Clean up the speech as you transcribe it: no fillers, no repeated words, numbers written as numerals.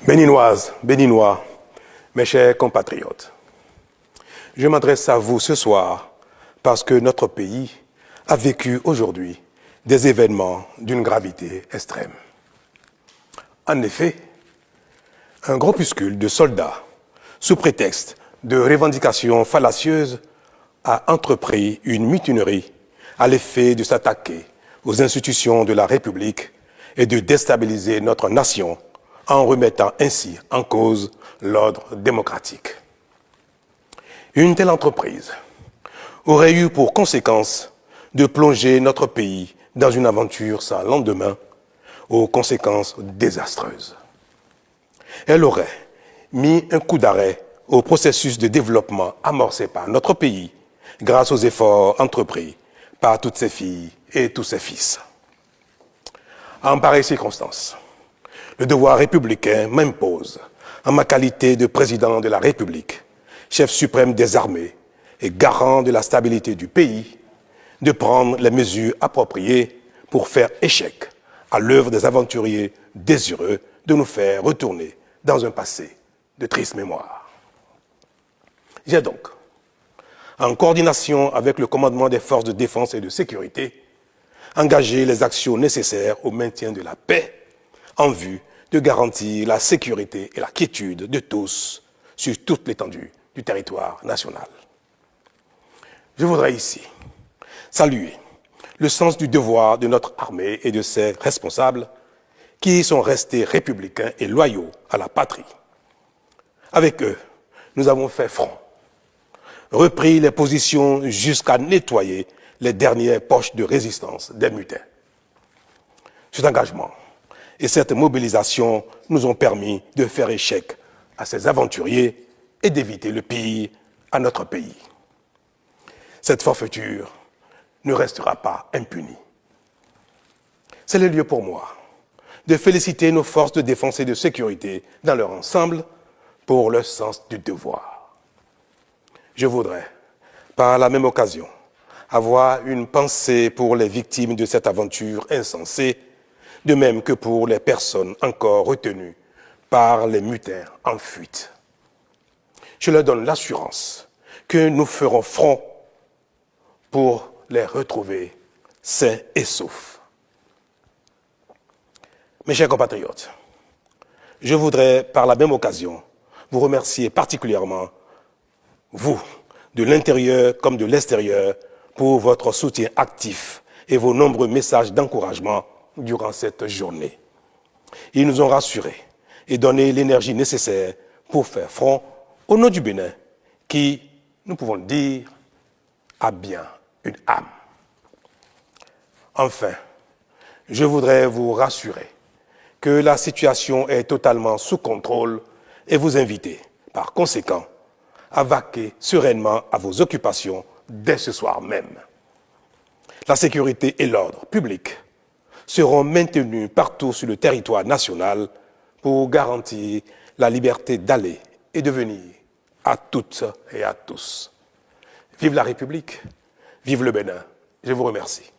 Béninoises, Béninois, mes chers compatriotes, je m'adresse à vous ce soir parce que notre pays a vécu aujourd'hui des événements d'une gravité extrême. En effet, un groupuscule de soldats, sous prétexte de revendications fallacieuses, a entrepris une mutinerie à l'effet de s'attaquer aux institutions de la République et de déstabiliser notre nation en remettant ainsi en cause l'ordre démocratique. Une telle entreprise aurait eu pour conséquence de plonger notre pays dans une aventure sans lendemain, aux conséquences désastreuses. Elle aurait mis un coup d'arrêt au processus de développement amorcé par notre pays grâce aux efforts entrepris par toutes ses filles et tous ses fils. En pareille circonstance, le devoir républicain m'impose, en ma qualité de président de la République, chef suprême des armées et garant de la stabilité du pays, de prendre les mesures appropriées pour faire échec à l'œuvre des aventuriers désireux de nous faire retourner dans un passé de triste mémoire. J'ai donc, en coordination avec le commandement des forces de défense et de sécurité, engagé les actions nécessaires au maintien de la paix en vue de garantir la sécurité et la quiétude de tous sur toute l'étendue du territoire national. Je voudrais ici saluer le sens du devoir de notre armée et de ses responsables qui sont restés républicains et loyaux à la patrie. Avec eux, nous avons fait front, repris les positions jusqu'à nettoyer les dernières poches de résistance des mutins. Cet engagement et cette mobilisation nous ont permis de faire échec à ces aventuriers et d'éviter le pire à notre pays. Cette forfaiture ne restera pas impunie. C'est le lieu pour moi de féliciter nos forces de défense et de sécurité dans leur ensemble pour leur sens du devoir. Je voudrais, par la même occasion, avoir une pensée pour les victimes de cette aventure insensée, de même que pour les personnes encore retenues par les mutins en fuite. Je leur donne l'assurance que nous ferons front pour les retrouver sains et saufs. Mes chers compatriotes, je voudrais par la même occasion vous remercier particulièrement, vous, de l'intérieur comme de l'extérieur, pour votre soutien actif et vos nombreux messages d'encouragement durant cette journée. Ils nous ont rassurés et donné l'énergie nécessaire pour faire front au nom du Bénin, qui, nous pouvons le dire, a bien une âme. Enfin, je voudrais vous rassurer que la situation est totalement sous contrôle et vous inviter, par conséquent, à vaquer sereinement à vos occupations dès ce soir même. La sécurité et l'ordre public seront maintenus partout sur le territoire national pour garantir la liberté d'aller et de venir à toutes et à tous. Vive la République, vive le Bénin. Je vous remercie.